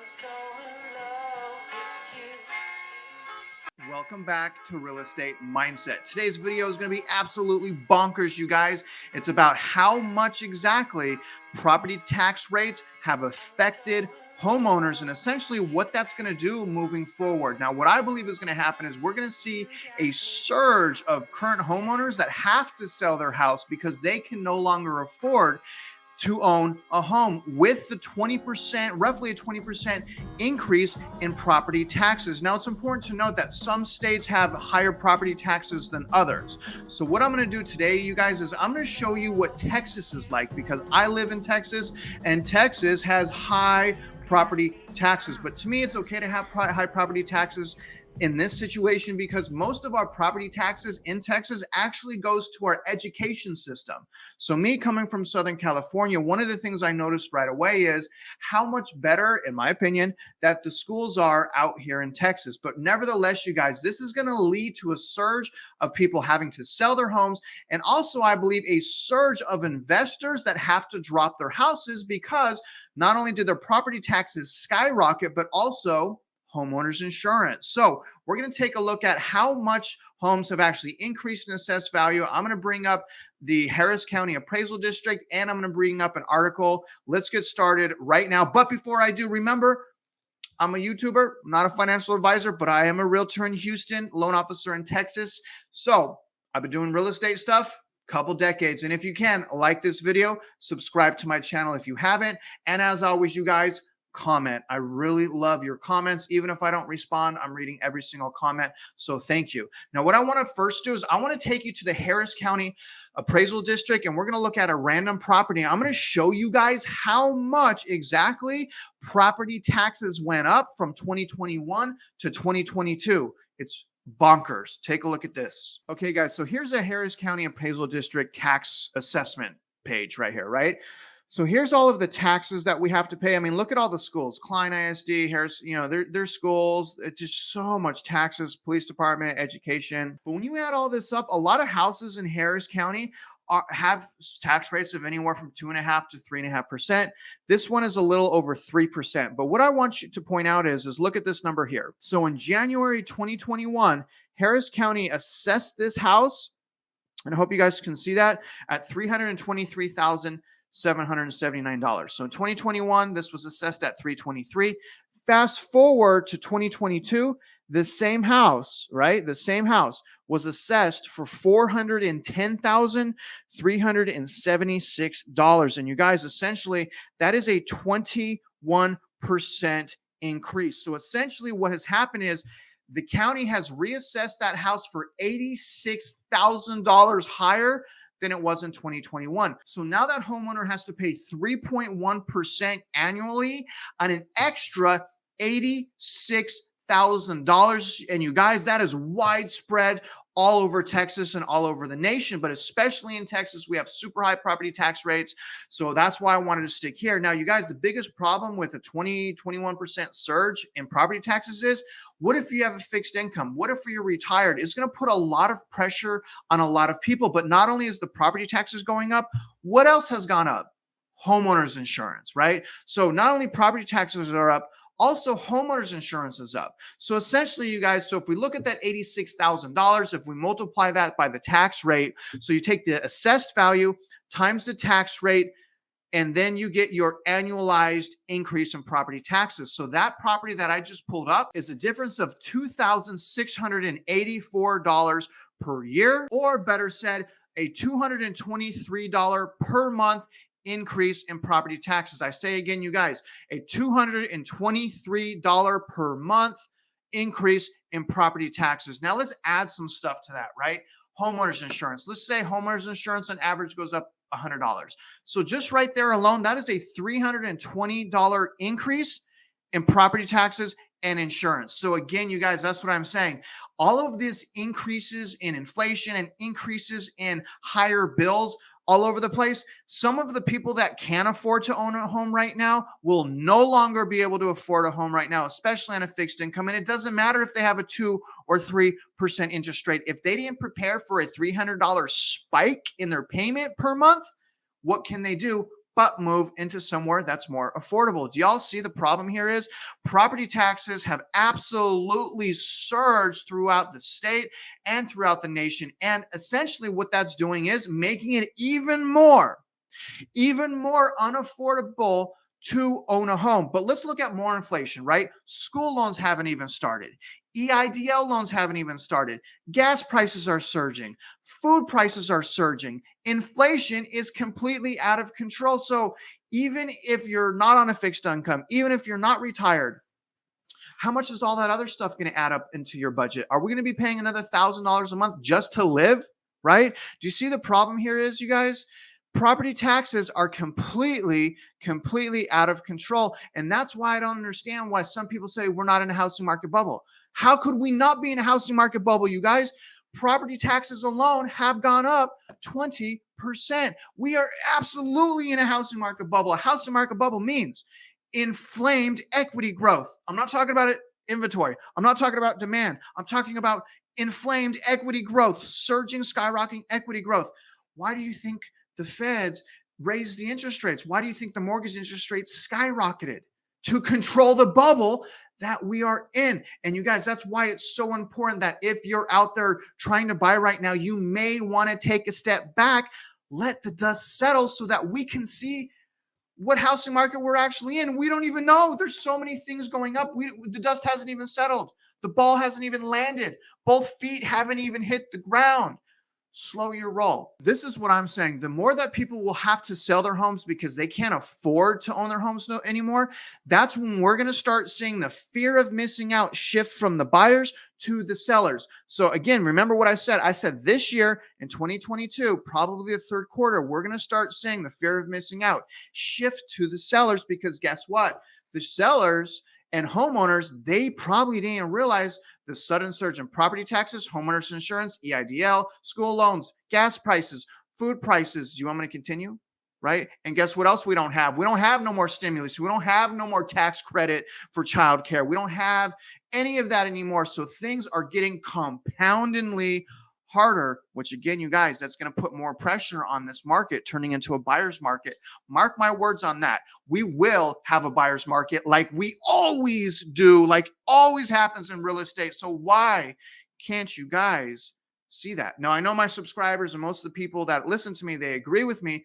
so in love with you. Welcome back to Real Estate Mindset. Today's video is going to be absolutely bonkers, you guys. It's about how much exactly property tax rates have affected homeowners and essentially what that's going to do moving forward. Now, what I believe is going to happen is we're going to see a surge of current homeowners that have to sell their house because they can no longer afford to own a home with the 20%, roughly a 20% increase in property taxes. Now, it's important to note that some states have higher property taxes than others. So what I'm going to do today, you guys, is I'm going to show you what Texas is like because I live in Texas and Texas has high property taxes. But to me, it's okay to have high property taxes in this situation because most of our property taxes in Texas actually goes to our education system. So me coming from Southern California, one of the things I noticed right away is how much better, in my opinion, that the schools are out here in Texas. But nevertheless, you guys, this is going to lead to a surge of people having to sell their homes. And also, I believe, a surge of investors that have to drop their houses because not only did their property taxes skyrocket, but also homeowners insurance. So we're going to take a look at how much homes have actually increased in assessed value. I'm going to bring up the Harris County Appraisal District, and I'm going to bring up an article. Let's get started right now. But before I do, remember, I'm a YouTuber, I'm not a financial advisor, but I am a realtor in Houston, loan officer in Texas. So I've been doing real estate stuff couple decades. And if you can, like this video, subscribe to my channel if you haven't. And as always, you guys, comment. I really love your comments. Even if I don't respond, I'm reading every single comment. So thank you. Now, what I want to first do is I want to take you to the Harris County Appraisal District, and we're going to look at a random property. I'm going to show you guys how much exactly property taxes went up from 2021 to 2022. It's bonkers. Take a look at this. Okay, guys. So here's a Harris County Appraisal District tax assessment page right here, right? So here's all of the taxes that we have to pay. I mean, look at all the schools, Klein ISD, Harris, they're schools. It's just so much taxes, police department, education. But when you add all this up, a lot of houses in Harris County have tax rates of anywhere from 2.5% to 3.5%. This one is a little over 3%. But what I want you to point out is look at this number here. So in January 2021, Harris County assessed this house, and I hope you guys can see that, at $323,779. So in 2021, this was assessed at $323,000. Fast forward to 2022, the same house, right? The same house was assessed for $410,376. And you guys, essentially, that is a 21% increase. So essentially what has happened is the county has reassessed that house for $86,000 higher than it was in 2021. So now that homeowner has to pay 3.1% annually on an extra $86,000. And you guys, that is widespread all over Texas and all over the nation, but especially in Texas, we have super high property tax rates. So that's why I wanted to stick here. Now, you guys, the biggest problem with a 21% surge in property taxes is, what if you have a fixed income? What if you're retired? It's going to put a lot of pressure on a lot of people. But not only is the property taxes going up, what else has gone up? Homeowners insurance, right? So not only property taxes are up, also homeowners insurance is up. So essentially, you guys, so if we look at that $86,000, if we multiply that by the tax rate, so you take the assessed value times the tax rate, and then you get your annualized increase in property taxes. So that property that I just pulled up is a difference of $2,684 per year, or better said, a $223 per month increase in property taxes. I say again, you guys, a $223 per month increase in property taxes. Now let's add some stuff to that, right? Homeowners insurance. Let's say homeowners insurance on average goes up $100. So just right there alone, that is a $320 increase in property taxes and insurance. So again, you guys, that's what I'm saying. All of these increases in inflation and increases in higher bills all over the place, some of the people that can afford to own a home right now will no longer be able to afford a home right now, especially on a fixed income. And it doesn't matter if they have a 2 or 3% interest rate. If they didn't prepare for a $300 spike in their payment per month, what can they do? but move into somewhere that's more affordable. Do y'all see the problem here is property taxes have absolutely surged throughout the state and throughout the nation. And essentially what that's doing is making it even more unaffordable to own a home. But let's look at more inflation, right? School loans haven't even started. EIDL loans haven't even started. Gas prices are surging. Food prices are surging. Inflation is completely out of control. So even if you're not on a fixed income, even if you're not retired, how much is all that other stuff going to add up into your budget? Are we going to be paying another $1,000 a month just to live? Right? Do you see the problem here is, you guys? Property taxes are completely out of control. And that's why I don't understand why some people say we're not in a housing market bubble. How could we not be in a housing market bubble, you guys? Property taxes alone have gone up 20%. We are absolutely in a housing market bubble. A housing market bubble means inflamed equity growth. I'm not talking about inventory. I'm not talking about demand. I'm talking about inflamed equity growth, surging, skyrocketing equity growth. Why do you think the feds raised the interest rates? Why do you think the mortgage interest rates skyrocketed? To control the bubble that we are in. And you guys, that's why it's so important that if you're out there trying to buy right now, you may want to take a step back, let the dust settle so that we can see what housing market we're actually in. We don't even know. There's so many things going up. The dust hasn't even settled. The ball hasn't even landed. Both feet haven't even hit the ground. Slow your roll. This is what I'm saying. The more that people will have to sell their homes because they can't afford to own their homes anymore, that's when we're going to start seeing the fear of missing out shift from the buyers to the sellers. So again, remember what I said. I said this year in 2022, probably the third quarter, we're going to start seeing the fear of missing out shift to the sellers, because guess what? The sellers and homeowners, they probably didn't realize the sudden surge in property taxes, homeowners insurance, EIDL, school loans, gas prices, food prices. Do you want me to continue? Right? And guess what else we don't have? We don't have no more stimulus. We don't have no more tax credit for childcare. We don't have any of that anymore. So things are getting compoundingly harder, which again, you guys, that's going to put more pressure on this market turning into a buyer's market. Mark my words on that. We will have a buyer's market like we always do, like always happens in real estate. So why can't you guys see that? Now, I know my subscribers and most of the people that listen to me, they agree with me.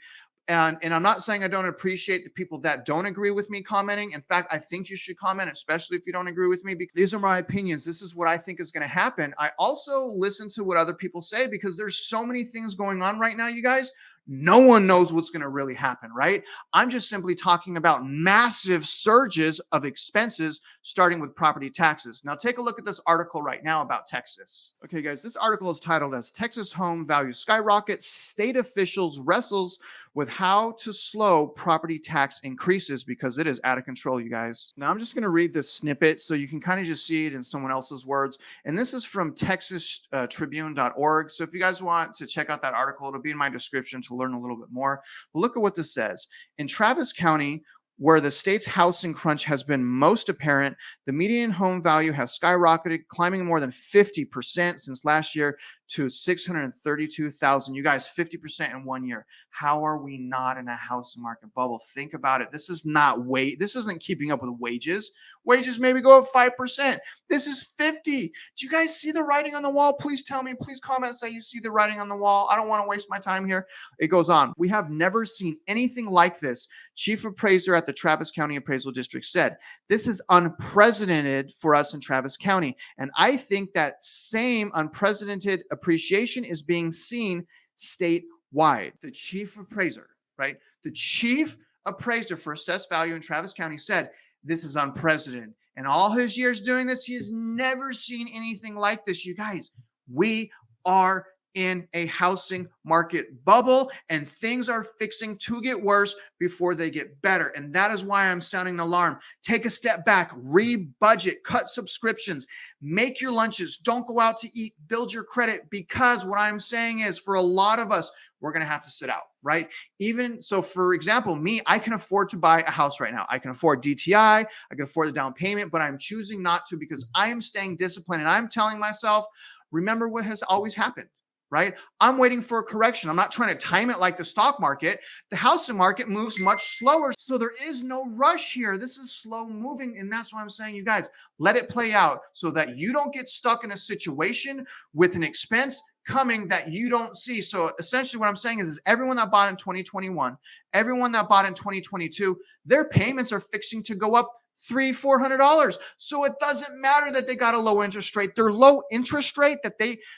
And I'm not saying I don't appreciate the people that don't agree with me commenting. In fact, I think you should comment, especially if you don't agree with me, because these are my opinions. This is what I think is going to happen. I also listen to what other people say because there's so many things going on right now, you guys. No one knows what's going to really happen, right? I'm just simply talking about massive surges of expenses, starting with property taxes. Now, take a look at this article right now about Texas. Okay, guys, this article is titled as Texas Home Values Skyrocket, State Officials Wrestles with How to Slow Property Tax Increases, because it is out of control, you guys. Now, I'm just going to read this snippet so you can kind of just see it in someone else's words. And this is from TexasTribune.org. So if you guys want to check out that article, it'll be in my description to learn a little bit more. But look at what this says. In Travis County, where the state's housing crunch has been most apparent, the median home value has skyrocketed, climbing more than 50% since last year to $632,000. You guys, 50% in 1 year. How are we not in a housing market bubble? Think about it. This is not this isn't keeping up with wages. Wages maybe go up 5%. This is 50. Do you guys see the writing on the wall? Please tell me. Please comment, say you see the writing on the wall. I don't want to waste my time here. It goes on. We have never seen anything like this. Chief appraiser at the Travis County Appraisal District said, "This is unprecedented for us in Travis County." And I think that same unprecedented appreciation is being seen statewide. The chief appraiser, right? The chief appraiser for assessed value in Travis County said, "This is unprecedented." And all his years doing this, he has never seen anything like this. You guys, we are in a housing market bubble, and things are fixing to get worse before they get better. And that is why I'm sounding the alarm. Take a step back, re-budget, cut subscriptions, make your lunches, don't go out to eat, build your credit, because what I'm saying is for a lot of us, we're going to have to sit out, right? Even so, for example, me, I can afford to buy a house right now. I can afford DTI, I can afford the down payment, but I'm choosing not to because I am staying disciplined and I'm telling myself, remember what has always happened. right? I'm waiting for a correction. I'm not trying to time it like the stock market. The housing market moves much slower. So there is no rush here. This is slow moving. And that's why I'm saying, you guys, let it play out so that you don't get stuck in a situation with an expense coming that you don't see. So essentially what I'm saying is everyone that bought in 2021, everyone that bought in 2022, their payments are fixing to go up $300-400. So it doesn't matter that they got a low interest rate. Their low interest rate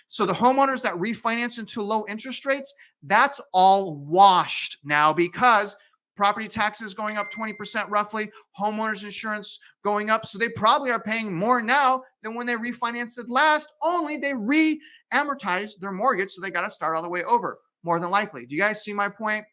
so the homeowners that refinance into low interest rates, that's all washed now because property taxes going up 20% roughly, homeowners insurance going up. So they probably are paying more now than when they refinanced it last, only they re-amortize their mortgage. So they got to start all the way over, more than likely. Do you guys see my point?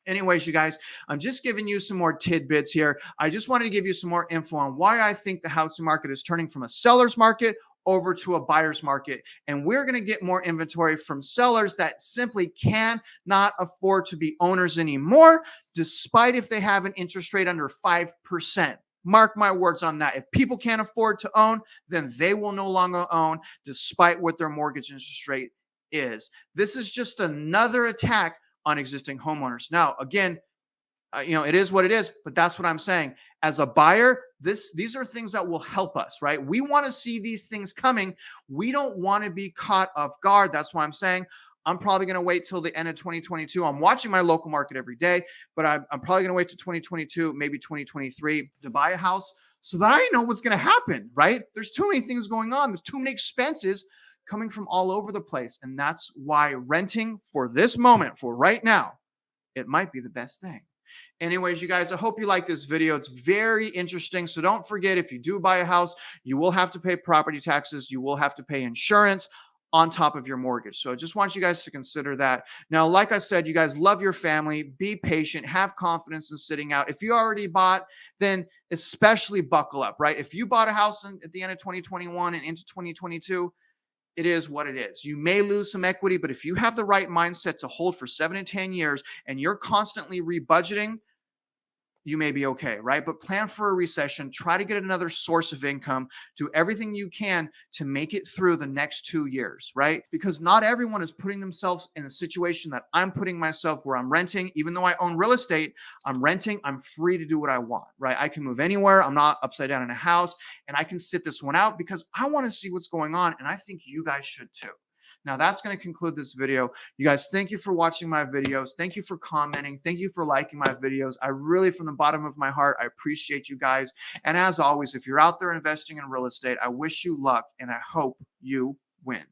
Anyways, you guys, I'm just giving you some more tidbits here. I just wanted to give you some more info on why I think the housing market is turning from a seller's market over to a buyer's market. And we're going to get more inventory from sellers that simply cannot afford to be owners anymore, despite if they have an interest rate under 5%. Mark my words on that. If people can't afford to own, then they will no longer own, despite what their mortgage interest rate is. This is just another attack on existing homeowners. Now, again, it is what it is, but that's what I'm saying. As a buyer, these are things that will help us, right? We want to see these things coming. We don't want to be caught off guard. That's why I'm saying I'm probably going to wait till the end of 2022. I'm watching my local market every day, but I'm probably going to wait to 2022, maybe 2023 to buy a house so that I know what's going to happen, right? There's too many things going on. There's too many expenses coming from all over the place. And that's why renting for this moment, for right now, it might be the best thing. Anyways, you guys, I hope you like this video. It's very interesting. So don't forget, if you do buy a house, you will have to pay property taxes. You will have to pay insurance on top of your mortgage. So I just want you guys to consider that. Now, like I said, you guys love your family, be patient, have confidence in sitting out. If you already bought, then especially buckle up, right? If you bought a house at the end of 2021 and into 2022, it is what it is. You may lose some equity, but if you have the right mindset to hold for 7 to 10 years and you're constantly rebudgeting, you may be okay, right? But plan for a recession. Try to get another source of income. Do everything you can to make it through the next 2 years, right? Because not everyone is putting themselves in a situation that I'm putting myself, where I'm renting. Even though I own real estate, I'm renting. I'm free to do what I want, right? I can move anywhere. I'm not upside down in a house, and I can sit this one out because I want to see what's going on, and I think you guys should too. Now, that's going to conclude this video. You guys, thank you for watching my videos. Thank you for commenting. Thank you for liking my videos. I really, from the bottom of my heart, I appreciate you guys. And as always, if you're out there investing in real estate, I wish you luck and I hope you win.